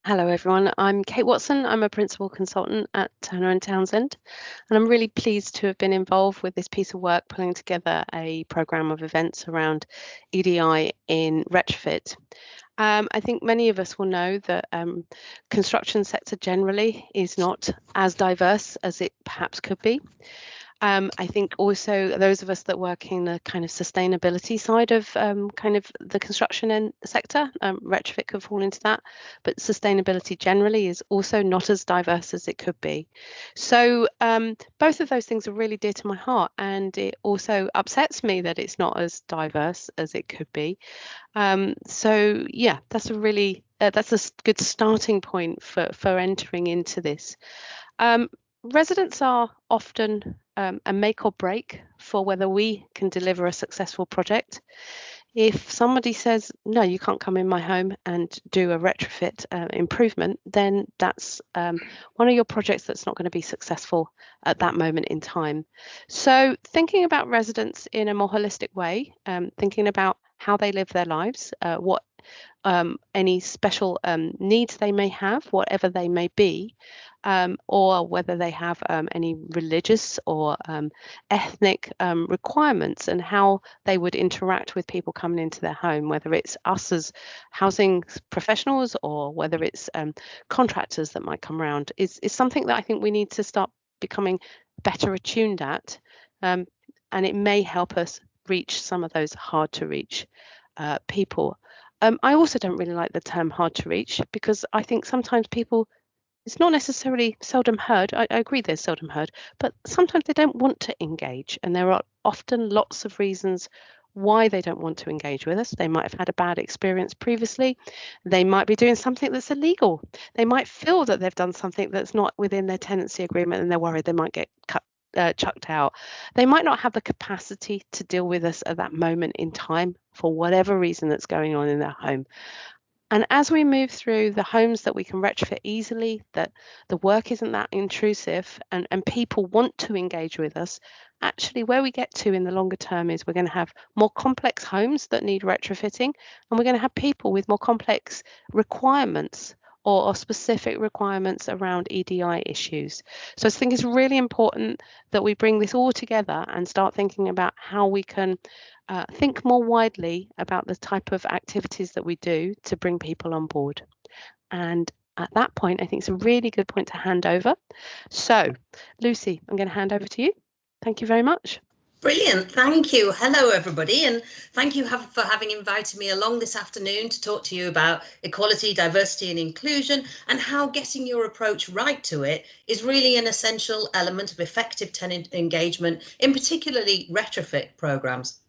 Hello, everyone. I'm Kate Watson. I'm a principal consultant at Turner and Townsend, and I'm really pleased to have been involved with this piece of work, pulling together a program of events around EDI in retrofit. I think many of us will know that construction sector generally is not as diverse as it perhaps could be. I think also those of us that work in the kind of sustainability side of kind of the construction sector, retrofit could fall into that, but sustainability generally is also not as diverse as it could be. So both of those things are really dear to my heart, and it also upsets me that it's not as diverse as it could be. So yeah, that's a really that's a good starting point for entering into this. Um, Residents are often a make or break for whether we can deliver a successful project. If somebody says, no, you can't come in my home and do a retrofit improvement, then that's one of your projects that's not going to be successful at that moment in time. So thinking about residents in a more holistic way, thinking about how they live their lives, what any special needs they may have, whatever they may be, or whether they have any religious or ethnic requirements, and how they would interact with people coming into their home, whether it's us as housing professionals or whether it's contractors that might come around, is something that I think we need to start becoming better attuned at. And it may help us reach some of those hard to reach people. I also don't really like the term hard to reach, because I think sometimes people, it's not necessarily seldom heard. I agree they're seldom heard, but sometimes they don't want to engage. And there are often lots of reasons why they don't want to engage with us. They might have had a bad experience previously. They might be doing something that's illegal. They might feel that they've done something that's not within their tenancy agreement, and they're worried they might get chucked out. They might not have the capacity to deal with us at that moment in time for whatever reason that's going on in their home. And as we move through the homes that we can retrofit easily, that the work isn't that intrusive, and people want to engage with us, actually where we get to in the longer term is we're going to have more complex homes that need retrofitting, and we're going to have people with more complex requirements, or specific requirements around EDI issues. So I think it's really important that we bring this all together and start thinking about how we can think more widely about the type of activities that we do to bring people on board. And at that point, I think it's a really good point to hand over. So, Lucy, I'm going to hand over to you. Thank you very much. Brilliant. Thank you. Hello, everybody. And thank you for having invited me along this afternoon to talk to you about equality, diversity and inclusion, and how getting your approach right to it is really an essential element of effective tenant engagement, in particularly retrofit programs.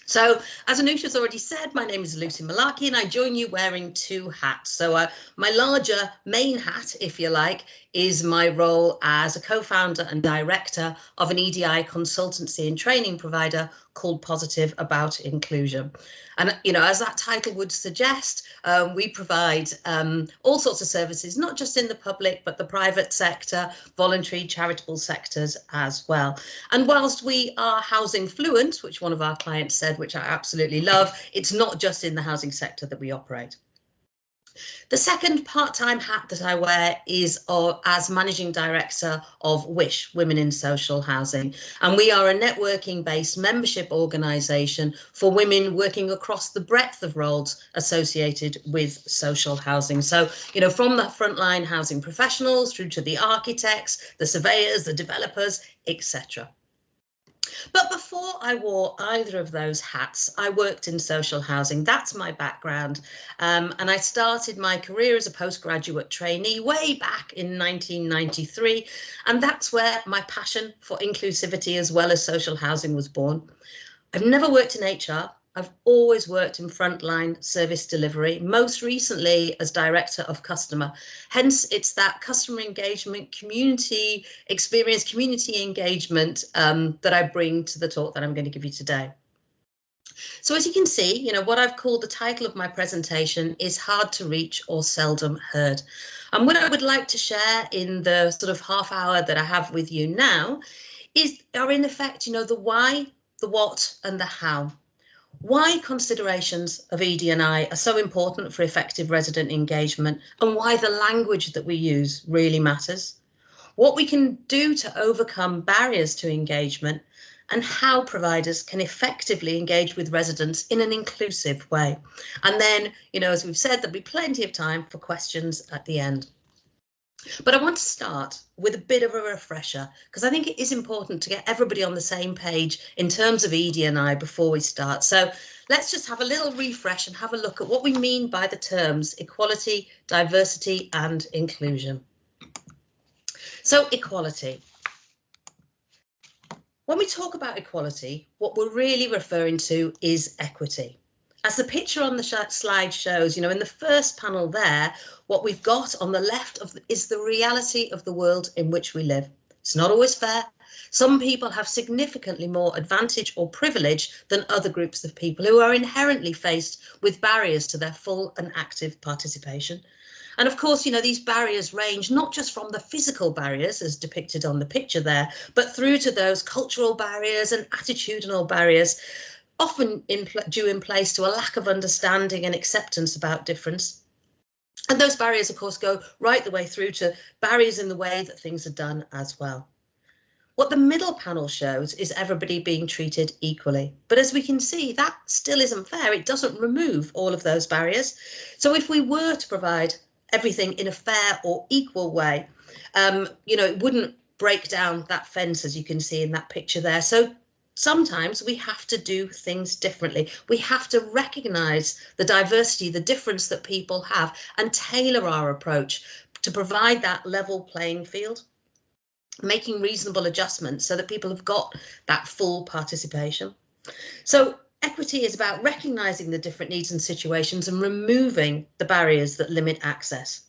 So, as Anusha's already said, my name is Lucy Malarkey, and I join you wearing two hats. So my larger main hat, if you like, is my role as a co-founder and director of an EDI consultancy and training provider called Positive About Inclusion. And, you know, as that title would suggest, we provide all sorts of services, not just in the public, but the private sector, voluntary, charitable sectors as well. And whilst we are housing fluent, which one of our clients said, which I absolutely love, it's not just in the housing sector that we operate. The second part-time hat that I wear is as managing director of WISH, Women in Social Housing. And we are a networking-based membership organisation for women working across the breadth of roles associated with social housing. So, you know, from the frontline housing professionals through to the architects, the surveyors, the developers, etc. But before I wore either of those hats, I worked in social housing. That's my background. And I started my career as a postgraduate trainee way back in 1993. And that's where my passion for inclusivity as well as social housing was born. I've never worked in HR. I've always worked in frontline service delivery, most recently as director of customer. Hence, it's that customer engagement, community experience, community engagement that I bring to the talk that I'm going to give you today. So as you can see, you know, what I've called the title of my presentation is Hard to Reach or Seldom Heard. And what I would like to share in the sort of half hour that I have with you now are in effect, you know, the why, the what and the how. why considerations of ED&I are so important for effective resident engagement, and why the language that we use really matters, what we can do to overcome barriers to engagement, and how providers can effectively engage with residents in an inclusive way. And then, as we've said, there'll be plenty of time for questions at the end. But I want to start with a bit of a refresher, because I think it is important to get everybody on the same page in terms of ED&I before we start. So let's just have a little refresh and have a look at what we mean by the terms equality, diversity, and inclusion. So equality. When we talk about equality, what we're really referring to is equity. As the picture on the slide shows, in the first panel there, what we've got on the left is the reality of the world in which we live. It's not always fair. Some people have significantly more advantage or privilege than other groups of people who are inherently faced with barriers to their full and active participation. And of course, these barriers range not just from the physical barriers as depicted on the picture there, but through to those cultural barriers and attitudinal barriers, often due in place to a lack of understanding and acceptance about difference. And those barriers, of course, go right the way through to barriers in the way that things are done as well. What the middle panel shows is everybody being treated equally. But as we can see, that still isn't fair. It doesn't remove all of those barriers. So if we were to provide everything in a fair or equal way, it wouldn't break down that fence, as you can see in that picture there. So sometimes we have to do things differently. We have to recognise the diversity, the difference that people have, and tailor our approach to provide that level playing field, making reasonable adjustments so that people have got that full participation. So equity is about recognising the different needs and situations and removing the barriers that limit access.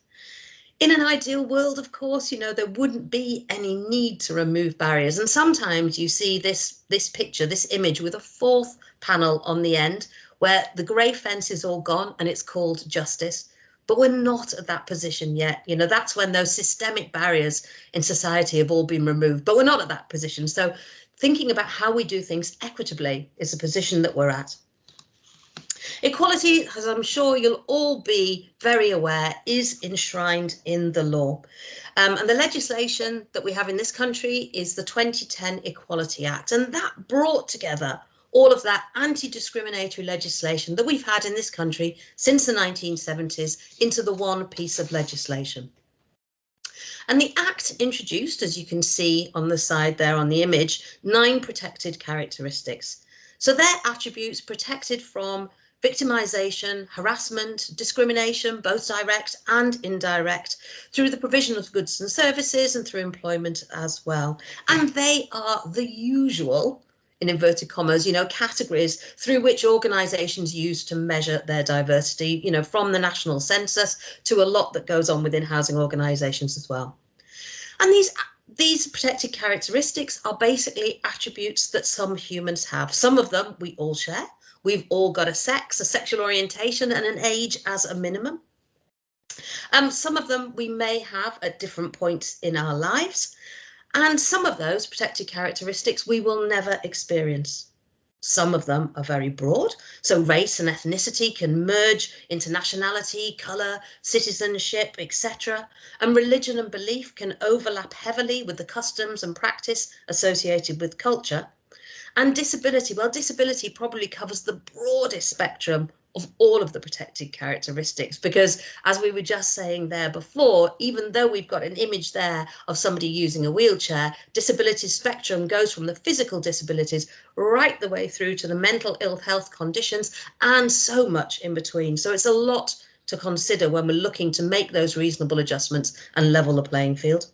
In an ideal world, of course, there wouldn't be any need to remove barriers. And sometimes you see this picture, this image with a fourth panel on the end where the grey fence is all gone and it's called justice. But we're not at that position yet. That's when those systemic barriers in society have all been removed, but we're not at that position. So thinking about how we do things equitably is a position that we're at. Equality, as I'm sure you'll all be very aware, is enshrined in the law. And the legislation that we have in this country is the 2010 Equality Act, and that brought together all of that anti-discriminatory legislation that we've had in this country since the 1970s into the one piece of legislation. And the Act introduced, as you can see on the side there on the image, 9 protected characteristics. So they're attributes protected from victimisation, harassment, discrimination, both direct and indirect, through the provision of goods and services and through employment as well. And they are the usual, in inverted commas, categories through which organisations use to measure their diversity, from the national census to a lot that goes on within housing organisations as well. And these protected characteristics are basically attributes that some humans have. Some of them we all share. We've all got a sex, a sexual orientation, and an age as a minimum. Some of them we may have at different points in our lives. And some of those protected characteristics we will never experience. Some of them are very broad, so race and ethnicity can merge into nationality, colour, citizenship, etc. And religion and belief can overlap heavily with the customs and practice associated with culture. And disability, well, disability probably covers the broadest spectrum of all of the protected characteristics, because as we were just saying there before, even though we've got an image there of somebody using a wheelchair, disability spectrum goes from the physical disabilities right the way through to the mental ill health conditions and so much in between. So it's a lot to consider when we're looking to make those reasonable adjustments and level the playing field.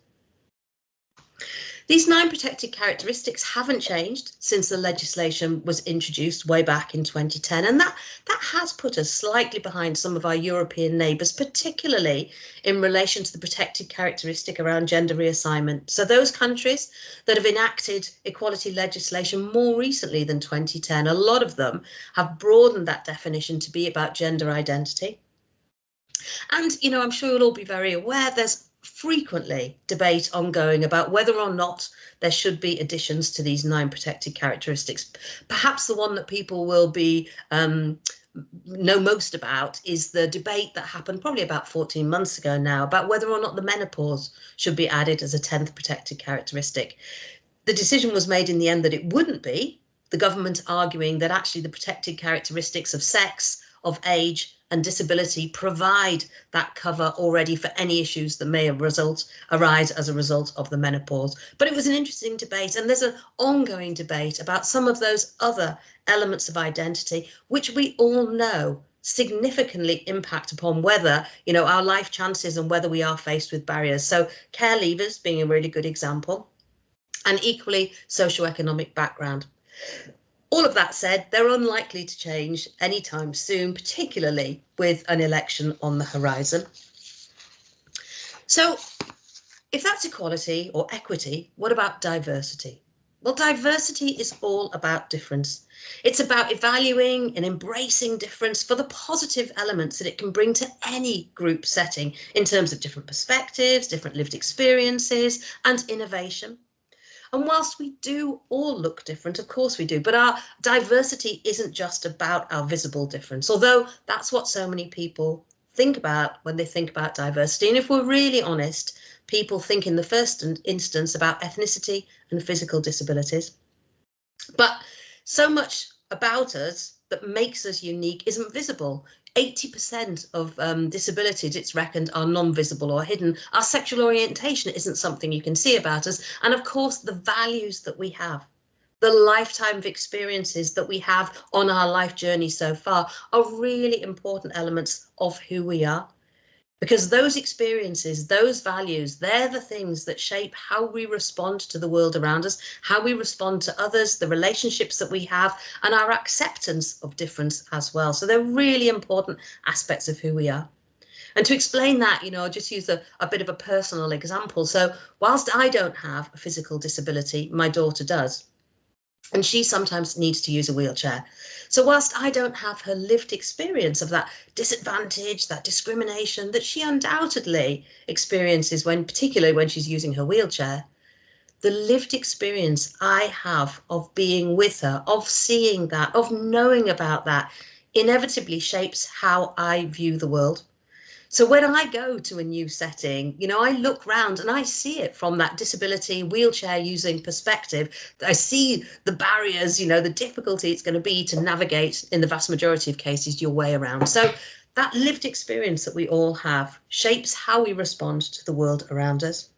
These 9 protected characteristics haven't changed since the legislation was introduced way back in 2010, and that has put us slightly behind some of our European neighbours, particularly in relation to the protected characteristic around gender reassignment. So those countries that have enacted equality legislation more recently than 2010, a lot of them have broadened that definition to be about gender identity. And, I'm sure you'll all be very aware there's frequently debate ongoing about whether or not there should be additions to these 9 protected characteristics. Perhaps the one that people will be know most about is the debate that happened probably about 14 months ago now about whether or not the menopause should be added as a 10th protected characteristic. The decision was made in the end that it wouldn't be, the government arguing that actually the protected characteristics of sex, of age and disability provide that cover already for any issues that may arise as a result of the menopause. But it was an interesting debate, and there's an ongoing debate about some of those other elements of identity, which we all know significantly impact upon whether, our life chances and whether we are faced with barriers. So care leavers being a really good example, and equally socioeconomic background. All of that said, they're unlikely to change anytime soon, particularly with an election on the horizon. So if that's equality or equity, what about diversity? Well, diversity is all about difference. It's about evaluating and embracing difference for the positive elements that it can bring to any group setting in terms of different perspectives, different lived experiences, and innovation. And whilst we do all look different, of course we do, but our diversity isn't just about our visible difference, although that's what so many people think about when they think about diversity. And if we're really honest, people think in the first instance about ethnicity and physical disabilities. But so much about us that makes us unique isn't visible. 80% of disabilities, it's reckoned, are non-visible or hidden. Our sexual orientation isn't something you can see about us. And of course, the values that we have, the lifetime of experiences that we have on our life journey so far are really important elements of who we are. Because those experiences, those values, they're the things that shape how we respond to the world around us, how we respond to others, the relationships that we have, and our acceptance of difference as well. So they're really important aspects of who we are. And to explain that, I'll just use a bit of a personal example. So whilst I don't have a physical disability, my daughter does. And she sometimes needs to use a wheelchair. So whilst I don't have her lived experience of that disadvantage, that discrimination that she undoubtedly experiences particularly when she's using her wheelchair, the lived experience I have of being with her, of seeing that, of knowing about that, inevitably shapes how I view the world. So when I go to a new setting, I look round and I see it from that disability wheelchair using perspective. I see the barriers, the difficulty it's going to be to navigate, in the vast majority of cases, your way around. So that lived experience that we all have shapes how we respond to the world around us.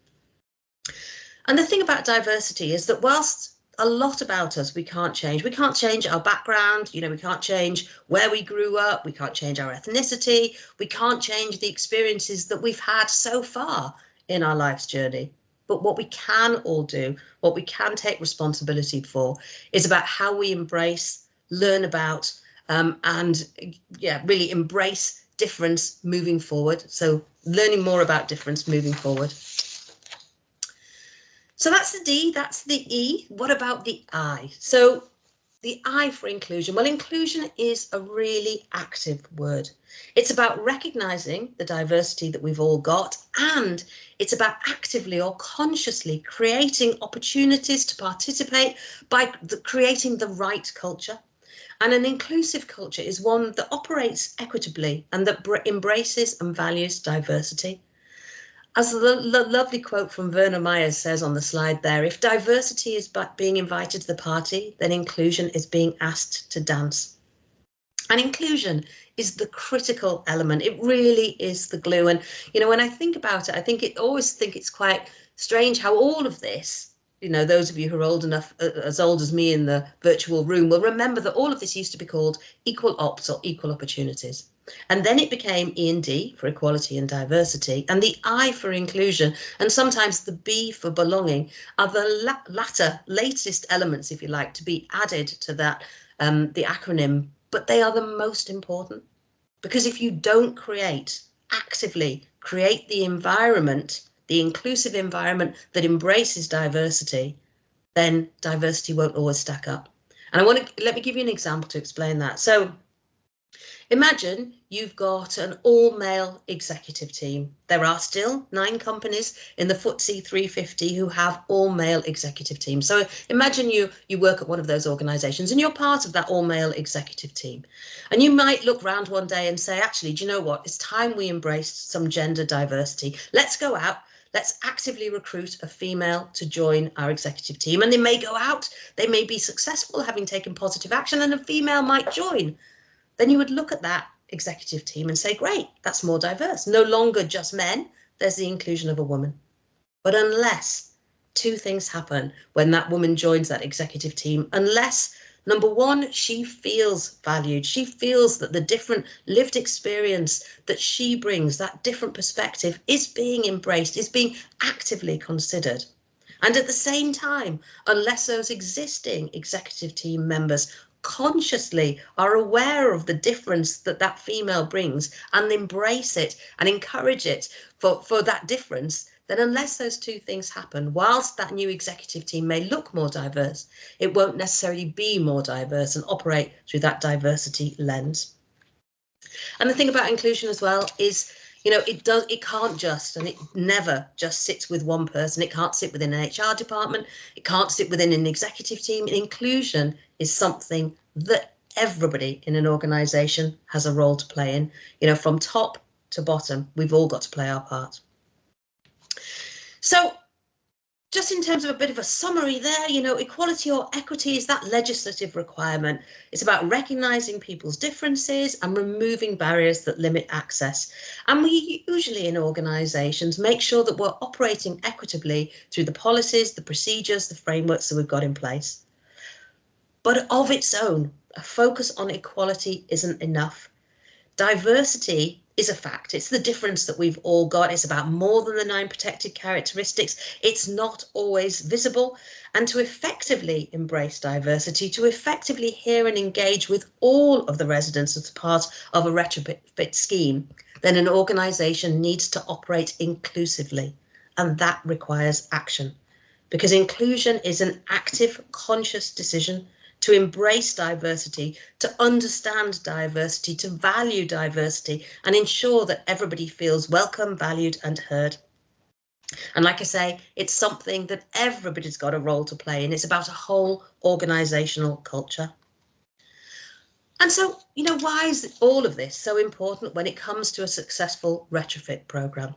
And the thing about diversity is that whilst a lot about us we can't change. We can't change our background, we can't change where we grew up, we can't change our ethnicity, we can't change the experiences that we've had so far in our life's journey. But what we can all do, what we can take responsibility for, is about how we embrace, learn about, and really embrace difference moving forward. So learning more about difference moving forward. So that's the D, that's the E. What about the I? So the I for inclusion. Well, inclusion is a really active word. It's about recognizing the diversity that we've all got, and it's about actively or consciously creating opportunities to participate by creating the right culture. And an inclusive culture is one that operates equitably and that embraces and values diversity. As the lovely quote from Werner Myers says on the slide there, if diversity is being invited to the party, then inclusion is being asked to dance. And inclusion is the critical element. It really is the glue. And, when I think about it, I always think it's quite strange how all of this, those of you who are old enough, as old as me in the virtual room, will remember that all of this used to be called equal ops or equal opportunities. And then it became E&D for equality and diversity, and the I for inclusion, and sometimes the B for belonging, are the latest elements, if you like, to be added to that, the acronym, but they are the most important. Because if you don't actively create the environment, the inclusive environment that embraces diversity, then diversity won't always stack up. And let me give you an example to explain that. So Imagine you've got an all-male executive team. There are still 9 companies in the FTSE 350 who have all-male executive teams. So imagine you work at one of those organisations and you're part of that all-male executive team. And you might look round one day and say, actually, do you know what? It's time we embraced some gender diversity. Let's go out. Let's actively recruit a female to join our executive team. And they may go out, they may be successful having taken positive action, and a female might join. Then you would look at that executive team and say, great, that's more diverse. No longer just men, there's the inclusion of a woman. But unless 2 things happen when that woman joins that executive team, unless, number one, she feels valued, she feels that the different lived experience that she brings, that different perspective, is being embraced, is being actively considered. And at the same time, unless those existing executive team members consciously are aware of the difference that that female brings and embrace it and encourage it for that difference, then unless those 2 things happen, whilst that new executive team may look more diverse, it won't necessarily be more diverse and operate through that diversity lens. And the thing about inclusion as well is, it can't just, and it never just sits with one person. It can't sit within an HR department. It can't sit within an executive team. Inclusion is something that everybody in an organisation has a role to play in. From top to bottom, we've all got to play our part. So just in terms of a bit of a summary there, equality or equity is that legislative requirement. It's about recognising people's differences and removing barriers that limit access. And we usually in organisations make sure that we're operating equitably through the policies, the procedures, the frameworks that we've got in place. But of its own, a focus on equality isn't enough. Diversity is a fact. It's the difference that we've all got. It's about more than the 9 protected characteristics. It's not always visible. And to effectively embrace diversity, to effectively hear and engage with all of the residents as part of a retrofit scheme, then an organisation needs to operate inclusively. And that requires action. Because inclusion is an active, conscious decision to embrace diversity, to understand diversity, to value diversity, and ensure that everybody feels welcome, valued, and heard. And like I say, it's something that everybody's got a role to play in. It's about a whole organisational culture. And so, why is all of this so important when it comes to a successful retrofit programme?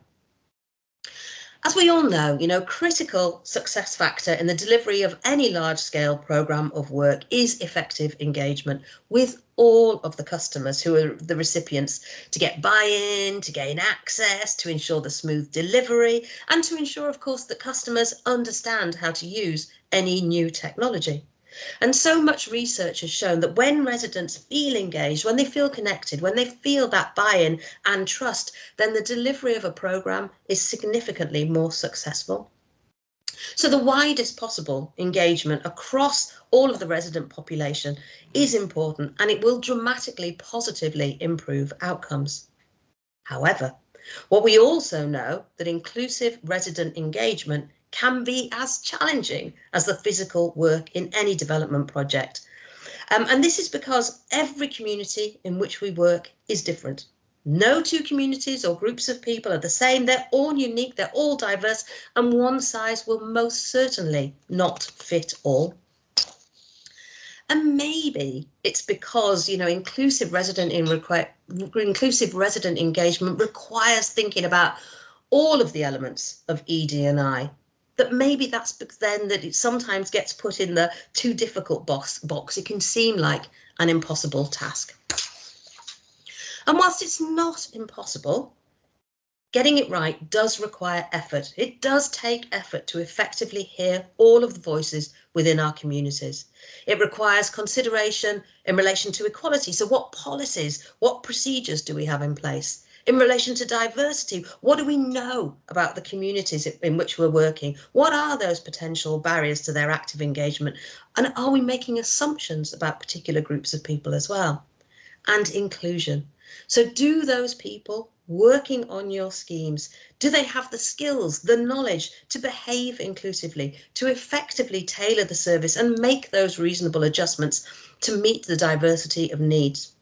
As we all know, critical success factor in the delivery of any large-scale programme of work is effective engagement with all of the customers who are the recipients, to get buy-in, to gain access, to ensure the smooth delivery, and to ensure, of course, that customers understand how to use any new technology. And so much research has shown that when residents feel engaged, when they feel connected, when they feel that buy-in and trust, then the delivery of a programme is significantly more successful. So the widest possible engagement across all of the resident population is important, and it will dramatically positively improve outcomes. However, what we also know that inclusive resident engagement can be as challenging as the physical work in any development project. And this is because every community in which we work is different. No 2 communities or groups of people are the same. They're all unique, they're all diverse, and one size will most certainly not fit all. And maybe it's because, inclusive resident engagement requires thinking about all of the elements of ED&I. That maybe that's then that it sometimes gets put in the too difficult box. It can seem like an impossible task. And whilst it's not impossible, getting it right does require effort. It does take effort to effectively hear all of the voices within our communities. It requires consideration in relation to equality. So what policies, what procedures do we have in place? In relation to diversity, what do we know about the communities in which we're working? What are those potential barriers to their active engagement? And are we making assumptions about particular groups of people as well? And inclusion. So do those people working on your schemes, do they have the skills, the knowledge to behave inclusively, to effectively tailor the service and make those reasonable adjustments to meet the diversity of needs?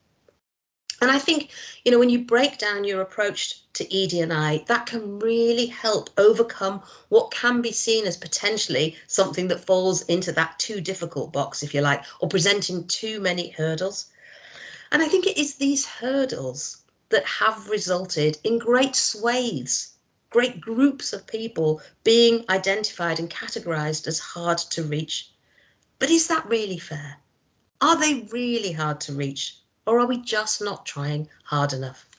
And I think, when you break down your approach to ED&I, that can really help overcome what can be seen as potentially something that falls into that too difficult box, if you like, or presenting too many hurdles. And I think it is these hurdles that have resulted in great swathes, great groups of people being identified and categorized as hard to reach. But is that really fair? Are they really hard to reach? Or are we just not trying hard enough?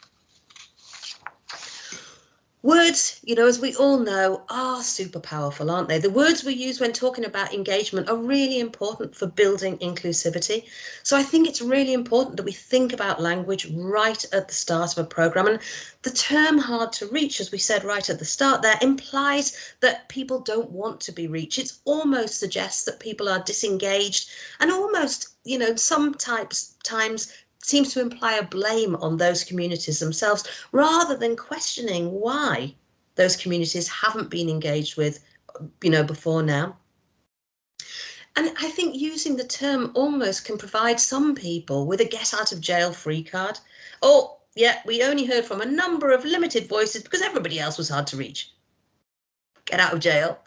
Words, as we all know, are super powerful, aren't they? The words we use when talking about engagement are really important for building inclusivity. So I think it's really important that we think about language right at the start of a program. And the term hard to reach, as we said right at the start there, implies that people don't want to be reached. It almost suggests that people are disengaged and almost, sometimes seems to imply a blame on those communities themselves, rather than questioning why those communities haven't been engaged with, before now. And I think using the term almost can provide some people with a get out of jail free card. Oh, yeah, we only heard from a number of limited voices because everybody else was hard to reach. Get out of jail.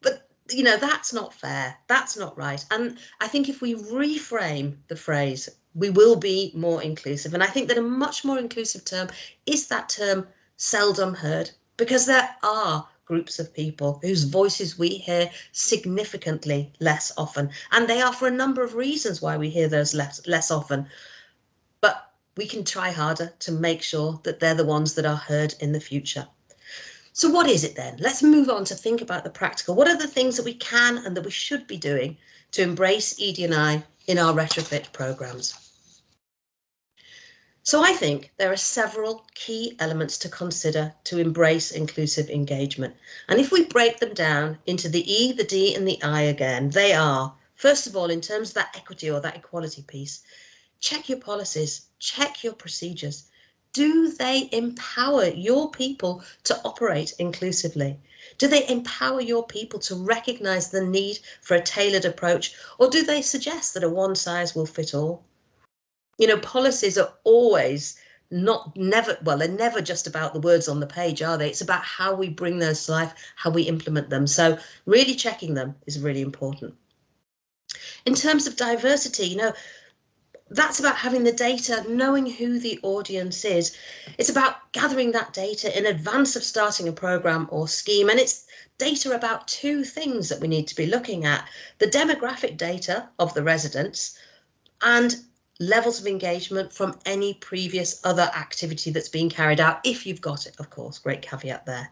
But, that's not fair. That's not right. And I think if we reframe the phrase, we will be more inclusive. And I think that a much more inclusive term is that term seldom heard, because there are groups of people whose voices we hear significantly less often. And they are for a number of reasons why we hear those less often. But we can try harder to make sure that they're the ones that are heard in the future. So what is it then? Let's move on to think about the practical. What are the things that we can and that we should be doing to embrace ED&I in our retrofit programs? So I think there are several key elements to consider to embrace inclusive engagement. And if we break them down into the E, the D and the I again, they are, first of all, in terms of that equity or that equality piece, check your policies, check your procedures. Do they empower your people to operate inclusively? Do they empower your people to recognise the need for a tailored approach, or do they suggest that a one size will fit all? Policies are always they're never just about the words on the page, are they? It's about how we bring those to life, how we implement them. So really checking them is really important. In terms of diversity, that's about having the data, knowing who the audience is. It's about gathering that data in advance of starting a program or scheme. And it's data about two things that we need to be looking at: the demographic data of the residents and levels of engagement from any previous other activity that's been carried out, if you've got it, of course, great caveat there.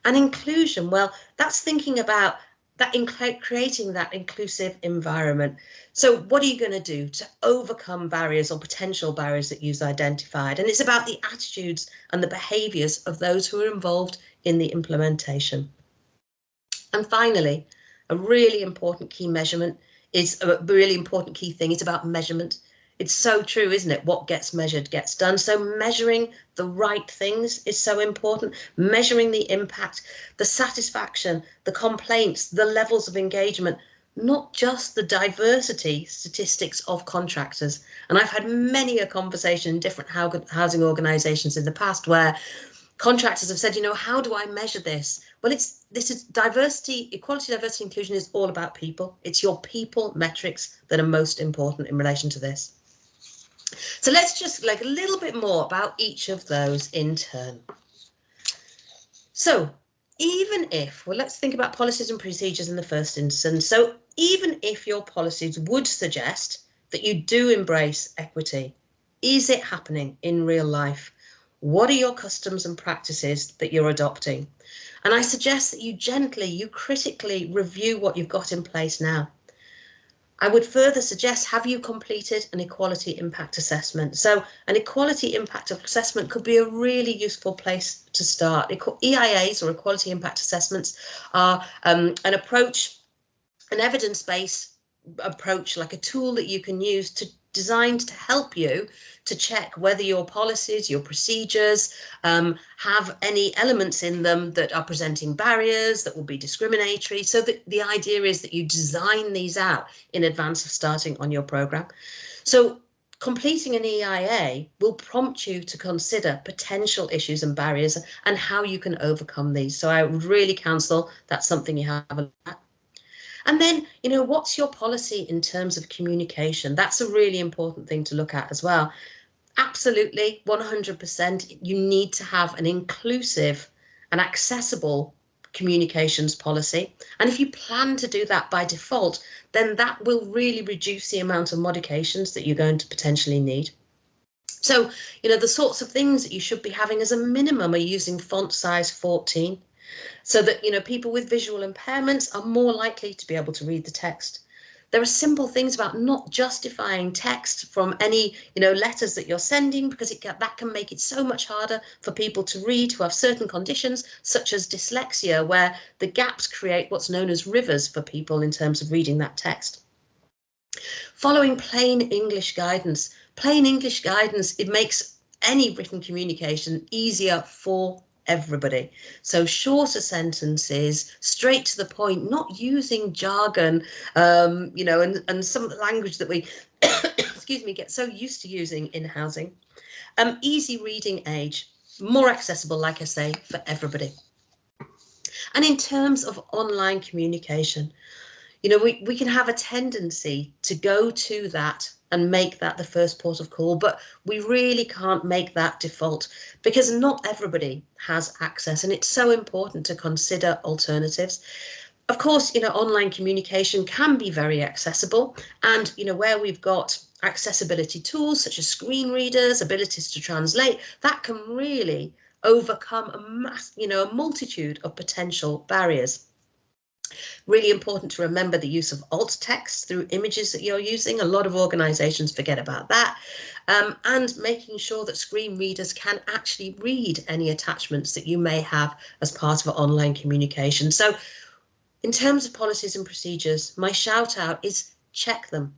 And inclusion, well, that's thinking about that, creating that inclusive environment. So what are you going to do to overcome barriers or potential barriers that you've identified? And it's about the attitudes and the behaviours of those who are involved in the implementation. And finally, a really important key measurement is a really important key thing. It's about measurement. It's so true, isn't it? What gets measured gets done. So measuring the right things is so important. Measuring the impact, the satisfaction, the complaints, the levels of engagement, not just the diversity statistics of contractors. And I've had many a conversation in different housing organisations in the past where contractors have said, how do I measure this? Well, this is diversity, equality, diversity, inclusion is all about people. It's your people metrics that are most important in relation to this. So let's just a little bit more about each of those in turn. So even if, let's think about policies and procedures in the first instance. So even if your policies would suggest that you do embrace equity, is it happening in real life? What are your customs and practices that you're adopting? And I suggest that you critically review what you've got in place now. I would further suggest, have you completed an equality impact assessment? So an equality impact assessment could be a really useful place to start. EIAs, or equality impact assessments, are an approach, an evidence-based approach, like a tool that you can use designed to help you to check whether your policies, your procedures have any elements in them that are presenting barriers, that will be discriminatory. So that the idea is that you design these out in advance of starting on your program. So completing an EIA will prompt you to consider potential issues and barriers and how you can overcome these. So I would really counsel that's something you have a look at. And then, what's your policy in terms of communication? That's a really important thing to look at as well. Absolutely, 100%, you need to have an inclusive and accessible communications policy. And if you plan to do that by default, then that will really reduce the amount of modifications that you're going to potentially need. So, the sorts of things that you should be having as a minimum are using font size 14, so that, people with visual impairments are more likely to be able to read the text. There are simple things about not justifying text from any, letters that you're sending, because that can make it so much harder for people to read who have certain conditions, such as dyslexia, where the gaps create what's known as rivers for people in terms of reading that text. Following plain English guidance. Plain English guidance, it makes any written communication easier for everybody. So shorter sentences, straight to the point, not using jargon, and some of the language that we, excuse me, get so used to using in housing. Easy reading age, more accessible, like I say, for everybody. And in terms of online communication, we can have a tendency to go to that and make that the first port of call, but we really can't make that default, because not everybody has access, and it's so important to consider alternatives. Of course, online communication can be very accessible, and where we've got accessibility tools such as screen readers, abilities to translate, that can really overcome a multitude of potential barriers. Really important to remember the use of alt text through images that you're using. A lot of organizations forget about that. And making sure that screen readers can actually read any attachments that you may have as part of online communication. So in terms of policies and procedures, my shout out is check them.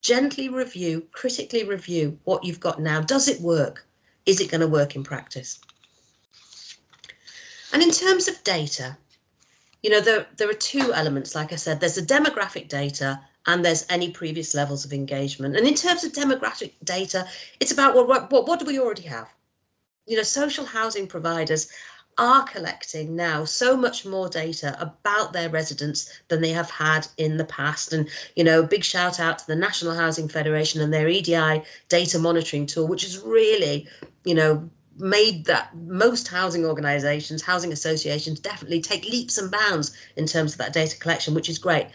Gently review, critically review what you've got now. Does it work? Is it going to work in practice? And in terms of data, there are two elements. Like I said, there's the demographic data and there's any previous levels of engagement. And in terms of demographic data, it's about what do we already have? Social housing providers are collecting now so much more data about their residents than they have had in the past. And, big shout out to the National Housing Federation and their EDI data monitoring tool, which is really, made that most housing organisations, housing associations definitely take leaps and bounds in terms of that data collection, which is great.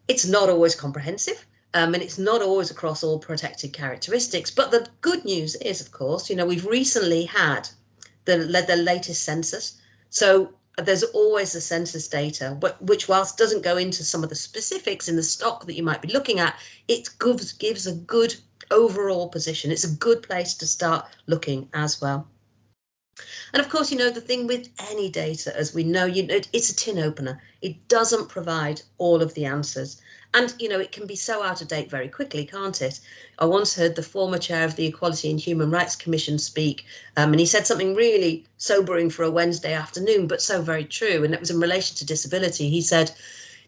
It's not always comprehensive, and it's not always across all protected characteristics. But the good news is, of course, we've recently had the latest census. So there's always the census data, which whilst doesn't go into some of the specifics in the stock that you might be looking at, it gives a good overall position. It's a good place to start looking as well. And of course, the thing with any data, as we know, it's a tin opener. It doesn't provide all of the answers. And, it can be so out of date very quickly, can't it? I once heard the former chair of the Equality and Human Rights Commission speak, and he said something really sobering for a Wednesday afternoon, but so very true. And it was in relation to disability. He said,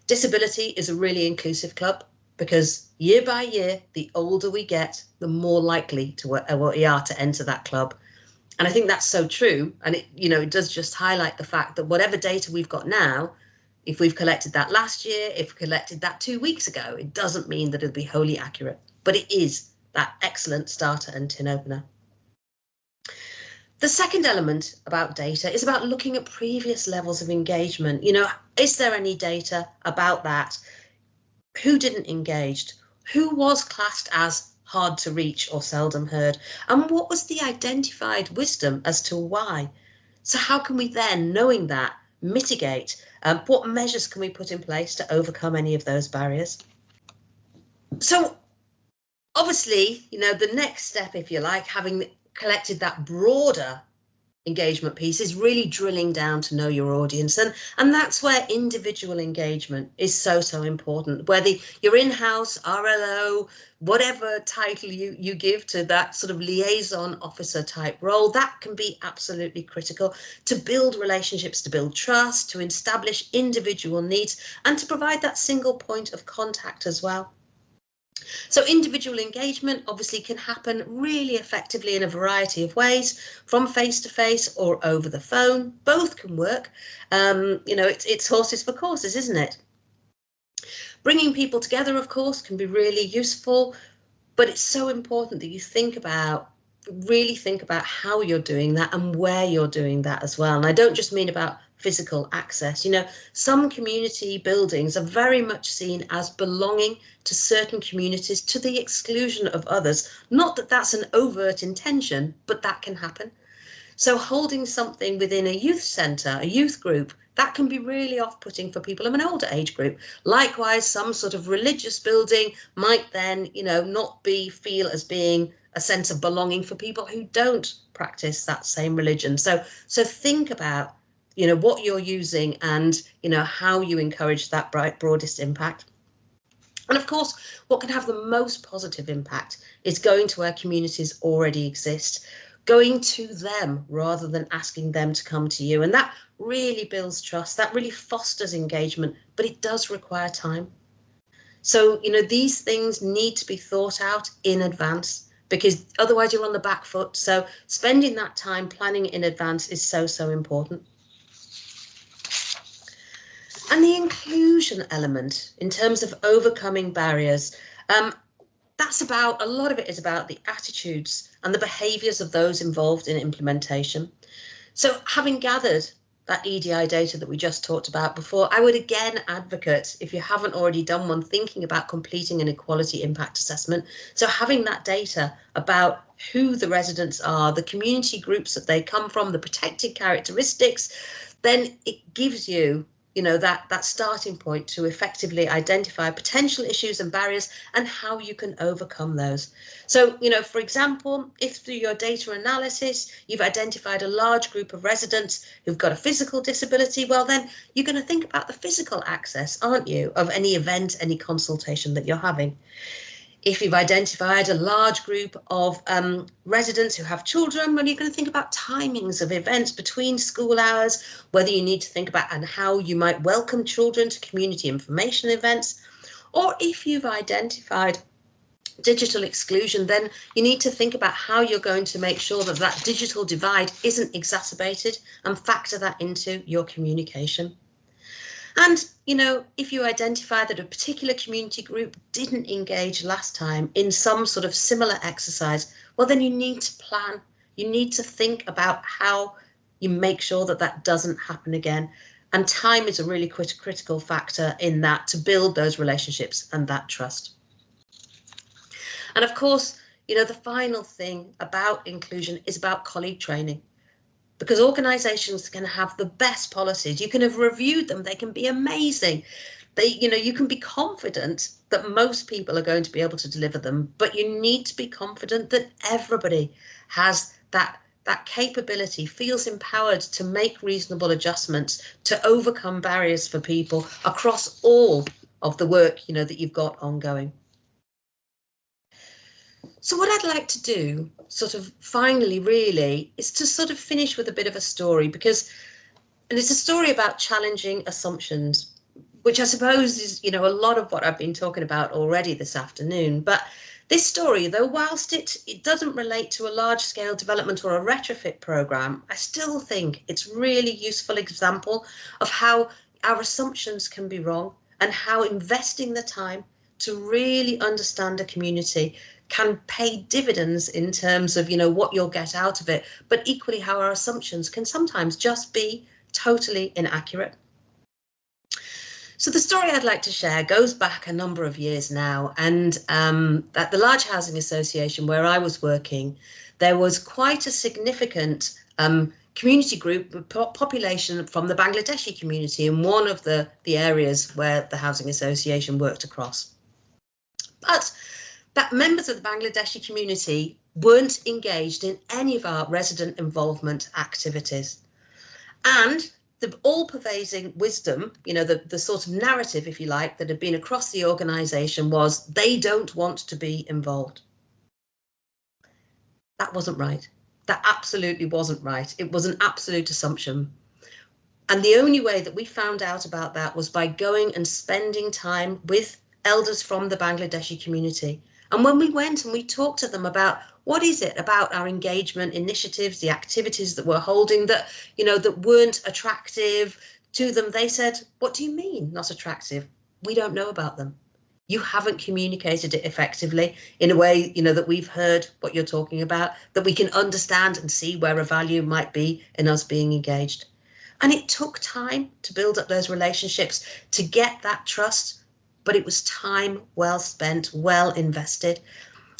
disability is a really inclusive club, because year by year, the older we get, the more likely we are to enter that club. And I think that's so true. And it does just highlight the fact that whatever data we've got now, if we've collected that last year, if we collected that 2 weeks ago, it doesn't mean that it'll be wholly accurate, but it is that excellent starter and tin opener. The second element about data is about looking at previous levels of engagement. Is there any data about that? Who didn't engage? Who was classed as hard to reach or seldom heard? And what was the identified wisdom as to why? So how can we then, knowing that, mitigate? What measures can we put in place to overcome any of those barriers? So obviously, the next step, if you like, having collected that broader engagement piece, is really drilling down to know your audience, and that's where individual engagement is so important. Whether you're in-house, RLO, whatever title you give to that sort of liaison officer type role, that can be absolutely critical to build relationships, to build trust, to establish individual needs, and to provide that single point of contact as well. So individual engagement obviously can happen really effectively in a variety of ways, from face-to-face or over the phone. Both can work. You know, it's horses for courses, isn't it? Bringing people together, of course, can be really useful, but it's so important that you really think about how you're doing that and where you're doing that as well. And I don't just mean about physical access. You know, some community buildings are very much seen as belonging to certain communities to the exclusion of others. Not that that's an overt intention, but that can happen. So holding something within a youth centre, a youth group, that can be really off-putting for people of an older age group. Likewise, some sort of religious building might then, you know, not feel as being a sense of belonging for people who don't practice that same religion. So think about, you know, what you're using and, you know, how you encourage that broadest impact. And of course, what can have the most positive impact is going to where communities already exist, going to them rather than asking them to come to you. And that really builds trust, that really fosters engagement, but it does require time. So, you know, these things need to be thought out in advance because otherwise you're on the back foot. So spending that time planning in advance is so, so important. And the inclusion element in terms of overcoming barriers, that's about, a lot of it is about the attitudes and the behaviours of those involved in implementation. So having gathered that EDI data that we just talked about before, I would again advocate, if you haven't already done one, thinking about completing an equality impact assessment. So having that data about who the residents are, the community groups that they come from, the protected characteristics, then it gives you, you know, that starting point to effectively identify potential issues and barriers and how you can overcome those. So, you know, for example, if through your data analysis you've identified a large group of residents who've got a physical disability, well, then you're going to think about the physical access, aren't you, of any event, any consultation that you're having. If you've identified a large group of residents who have children, well, you're going to think about timings of events between school hours, whether you need to think about and how you might welcome children to community information events. Or if you've identified digital exclusion, then you need to think about how you're going to make sure that that digital divide isn't exacerbated and factor that into your communication. And, you know, if you identify that a particular community group didn't engage last time in some sort of similar exercise, well, then you need to plan. You need to think about how you make sure that that doesn't happen again. And time is a really critical factor in that, to build those relationships and that trust. And of course, you know, the final thing about inclusion is about colleague training. Because organizations can have the best policies, you can have reviewed them, they can be amazing. You know, you can be confident that most people are going to be able to deliver them, but you need to be confident that everybody has that capability, feels empowered to make reasonable adjustments, to overcome barriers for people across all of the work, you know, that you've got ongoing. So what I'd like to do, sort of finally, really, is to sort of finish with a bit of a story, because, and it's a story about challenging assumptions, which I suppose is, you know, a lot of what I've been talking about already this afternoon. But this story, though, whilst it doesn't relate to a large-scale development or a retrofit program, I still think it's really useful example of how our assumptions can be wrong and how investing the time to really understand a community can pay dividends in terms of, you know, what you'll get out of it, but equally how our assumptions can sometimes just be totally inaccurate. So the story I'd like to share goes back a number of years now, and at the Large Housing Association where I was working, there was quite a significant community group population from the Bangladeshi community in one of the areas where the Housing Association worked across. But that members of the Bangladeshi community weren't engaged in any of our resident involvement activities. And the all-pervading wisdom, you know, the sort of narrative, if you like, that had been across the organisation was they don't want to be involved. That wasn't right. That absolutely wasn't right. It was an absolute assumption. And the only way that we found out about that was by going and spending time with elders from the Bangladeshi community. And when we went and we talked to them about what is it about our engagement initiatives, the activities that we're holding that, that weren't attractive to them, they said, what do you mean not attractive? We don't know about them. You haven't communicated it effectively in a way, that we've heard what you're talking about, that we can understand and see where a value might be in us being engaged. And it took time to build up those relationships, to get that trust, but it was time well spent, well invested.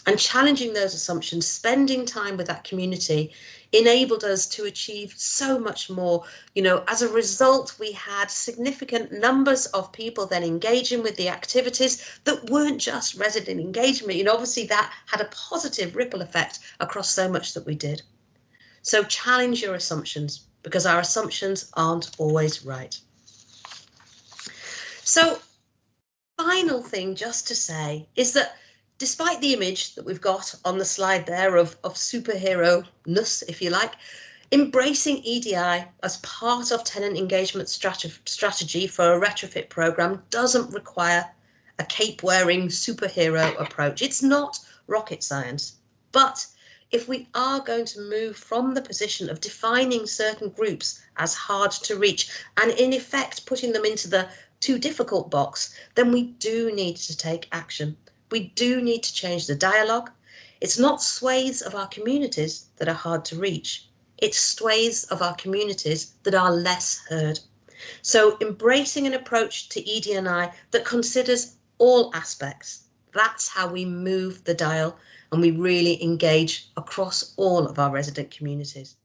And challenging those assumptions, spending time with that community enabled us to achieve so much more. As a result, we had significant numbers of people then engaging with the activities that weren't just resident engagement. Obviously that had a positive ripple effect across so much that we did. So challenge your assumptions, because our assumptions aren't always right. So final thing just to say is that despite the image that we've got on the slide there of superhero-ness, if you like, embracing EDI as part of tenant engagement strategy for a retrofit program doesn't require a cape-wearing superhero approach. It's not rocket science. But if we are going to move from the position of defining certain groups as hard to reach and in effect putting them into the too difficult box, then we do need to take action. We do need to change the dialogue. It's not swathes of our communities that are hard to reach. It's swathes of our communities that are less heard. So embracing an approach to ED&I that considers all aspects, that's how we move the dial and we really engage across all of our resident communities.